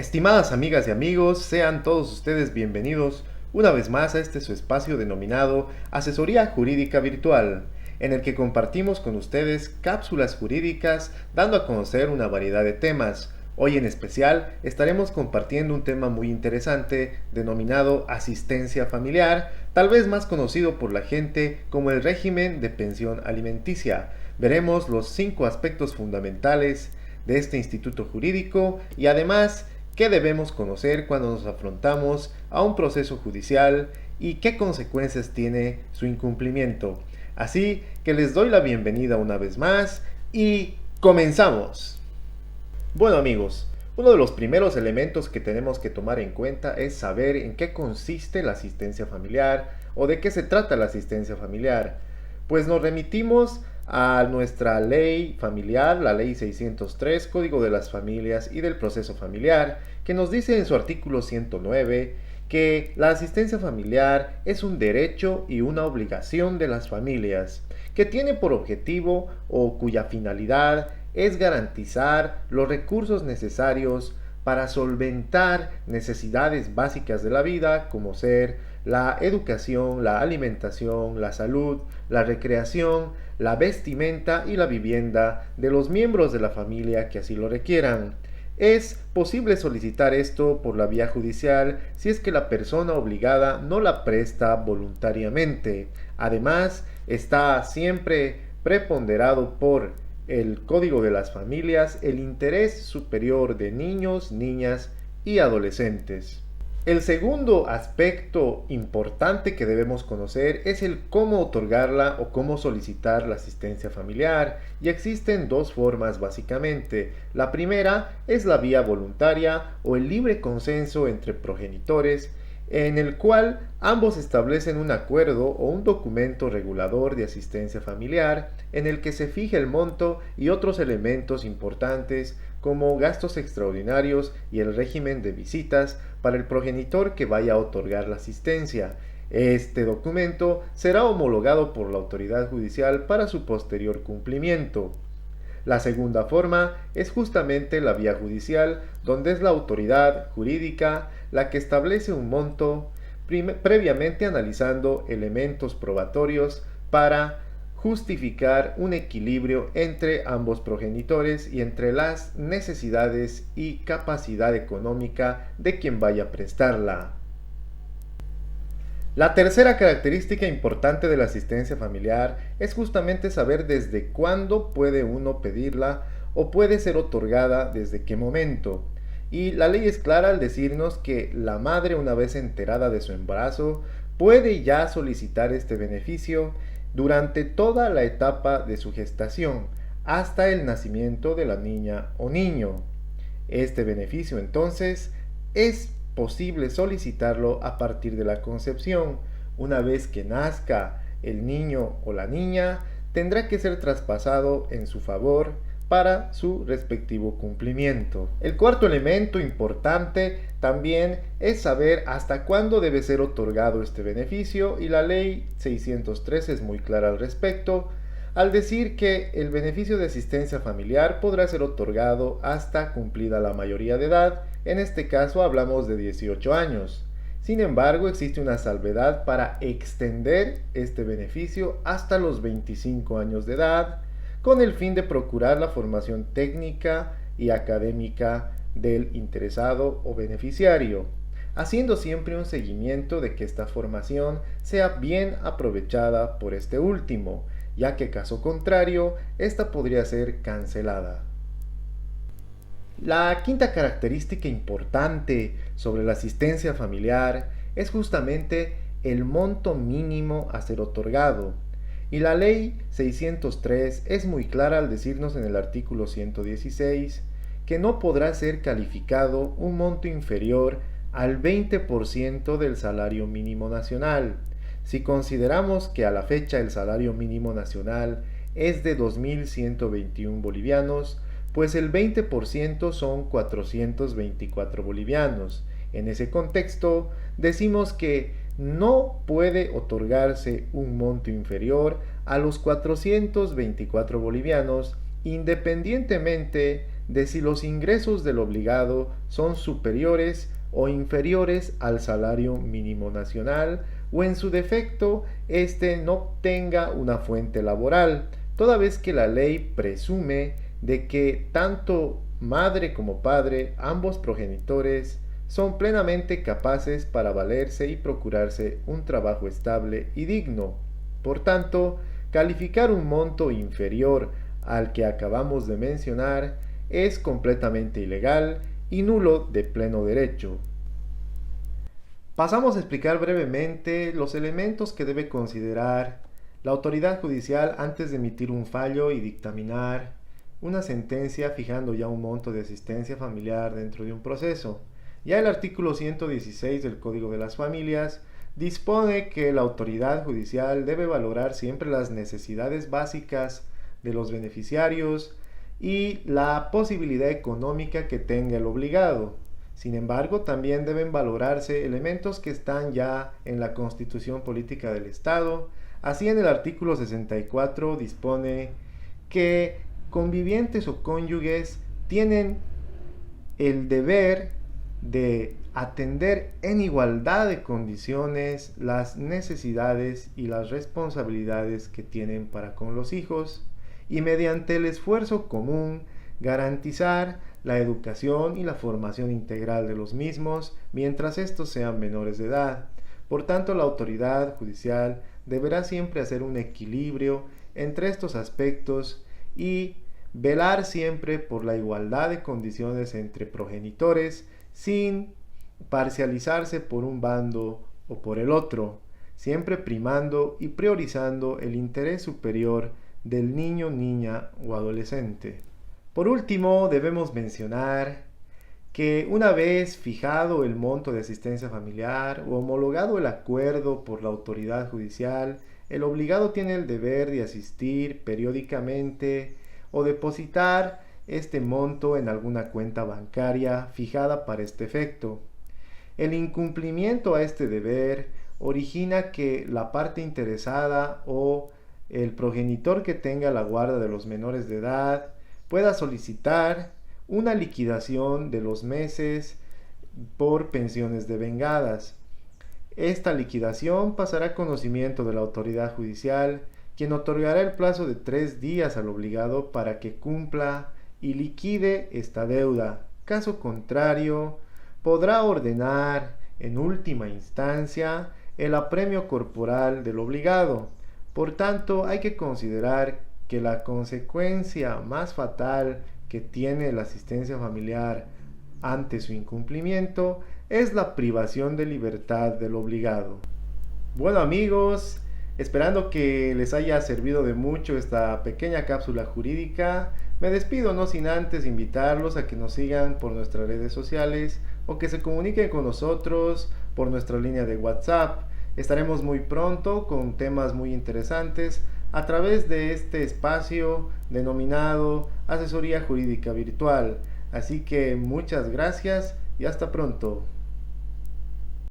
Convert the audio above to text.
Estimadas amigas y amigos, sean todos ustedes bienvenidos una vez más a este su espacio denominado Asesoría Jurídica Virtual, en el que compartimos con ustedes cápsulas jurídicas dando a conocer una variedad de temas. Hoy en especial estaremos compartiendo un tema muy interesante denominado asistencia familiar, tal vez más conocido por la gente como el régimen de pensión alimenticia. Veremos los 5 aspectos fundamentales de este instituto jurídico y además qué debemos conocer cuando nos afrontamos a un proceso judicial y qué consecuencias tiene su incumplimiento. Así que les doy la bienvenida una vez más y comenzamos. Bueno amigos, uno de los primeros elementos que tenemos que tomar en cuenta es saber en qué consiste la asistencia familiar o de qué se trata la asistencia familiar. Pues nos remitimos a nuestra ley familiar, la ley 603, Código de las Familias y del Proceso Familiar, que nos dice en su artículo 109 que la asistencia familiar es un derecho y una obligación de las familias, que tiene por objetivo o cuya finalidad es garantizar los recursos necesarios para solventar necesidades básicas de la vida, como ser la educación, la alimentación, la salud, la recreación, la vestimenta y la vivienda de los miembros de la familia que así lo requieran. Es posible solicitar esto por la vía judicial si es que la persona obligada no la presta voluntariamente. Además, está siempre preponderado por el Código de las Familias el interés superior de niños, niñas y adolescentes. El segundo aspecto importante que debemos conocer es el cómo otorgarla o cómo solicitar la asistencia familiar, y existen dos formas básicamente. La primera es la vía voluntaria o el libre consenso entre progenitores, en el cual ambos establecen un acuerdo o un documento regulador de asistencia familiar en el que se fija el monto y otros elementos importantes como gastos extraordinarios y el régimen de visitas para el progenitor que vaya a otorgar la asistencia. Este documento será homologado por la autoridad judicial para su posterior cumplimiento. La segunda forma es justamente la vía judicial, donde es la autoridad jurídica la que establece un monto previamente analizando elementos probatorios para justificar un equilibrio entre ambos progenitores y entre las necesidades y capacidad económica de quien vaya a prestarla. La tercera característica importante de la asistencia familiar es justamente saber desde cuándo puede uno pedirla o puede ser otorgada desde qué momento. Y la ley es clara al decirnos que la madre, una vez enterada de su embarazo, puede ya solicitar este beneficio durante toda la etapa de su gestación, hasta el nacimiento de la niña o niño. Este beneficio entonces es posible solicitarlo a partir de la concepción. Una vez que nazca el niño o la niña, tendrá que ser traspasado en su favor para su respectivo cumplimiento. El cuarto elemento importante también es saber hasta cuándo debe ser otorgado este beneficio, y la ley 603 es muy clara al respecto, al decir que el beneficio de asistencia familiar podrá ser otorgado hasta cumplida la mayoría de edad. En este caso hablamos de 18 años. Sin embargo, existe una salvedad para extender este beneficio hasta los 25 años de edad, con el fin de procurar la formación técnica y académica del interesado o beneficiario, haciendo siempre un seguimiento de que esta formación sea bien aprovechada por este último, ya que caso contrario, esta podría ser cancelada. La quinta característica importante sobre la asistencia familiar es justamente el monto mínimo a ser otorgado. Y la ley 603 es muy clara al decirnos en el artículo 116 que no podrá ser calificado un monto inferior al 20% del salario mínimo nacional. Si consideramos que a la fecha el salario mínimo nacional es de 2.121 bolivianos, pues el 20% son 424 bolivianos. En ese contexto, decimos que no puede otorgarse un monto inferior a los 424 bolivianos, independientemente de si los ingresos del obligado son superiores o inferiores al salario mínimo nacional, o en su defecto éste no tenga una fuente laboral, toda vez que la ley presume de que tanto madre como padre, ambos progenitores, son plenamente capaces para valerse y procurarse un trabajo estable y digno. Por tanto, calificar un monto inferior al que acabamos de mencionar es completamente ilegal y nulo de pleno derecho. Pasamos a explicar brevemente los elementos que debe considerar la autoridad judicial antes de emitir un fallo y dictaminar una sentencia fijando ya un monto de asistencia familiar dentro de un proceso. Ya el artículo 116 del Código de las Familias dispone que la autoridad judicial debe valorar siempre las necesidades básicas de los beneficiarios y la posibilidad económica que tenga el obligado. Sin embargo, también deben valorarse elementos que están ya en la Constitución Política del Estado. Así, en el artículo 64 dispone que convivientes o cónyuges tienen el deber de atender en igualdad de condiciones las necesidades y las responsabilidades que tienen para con los hijos, y mediante el esfuerzo común garantizar la educación y la formación integral de los mismos mientras estos sean menores de edad. Por tanto, la autoridad judicial deberá siempre hacer un equilibrio entre estos aspectos y velar siempre por la igualdad de condiciones entre progenitores sin parcializarse por un bando o por el otro, siempre primando y priorizando el interés superior del niño, niña o adolescente. Por último, debemos mencionar que una vez fijado el monto de asistencia familiar o homologado el acuerdo por la autoridad judicial, el obligado tiene el deber de asistir periódicamente o depositar este monto en alguna cuenta bancaria fijada para este efecto. El incumplimiento a este deber origina que la parte interesada o el progenitor que tenga la guarda de los menores de edad pueda solicitar una liquidación de los meses por pensiones devengadas. Esta liquidación pasará a conocimiento de la autoridad judicial, quien otorgará el plazo de 3 días al obligado para que cumpla y liquide esta deuda. Caso contrario, podrá ordenar en última instancia el apremio corporal del obligado. Por tanto, hay que considerar que la consecuencia más fatal que tiene la asistencia familiar ante su incumplimiento es la privación de libertad del obligado. Bueno, amigos, esperando que les haya servido de mucho esta pequeña cápsula jurídica, me despido no sin antes invitarlos a que nos sigan por nuestras redes sociales o que se comuniquen con nosotros por nuestra línea de WhatsApp. Estaremos muy pronto con temas muy interesantes a través de este espacio denominado Asesoría Jurídica Virtual. Así que muchas gracias y hasta pronto.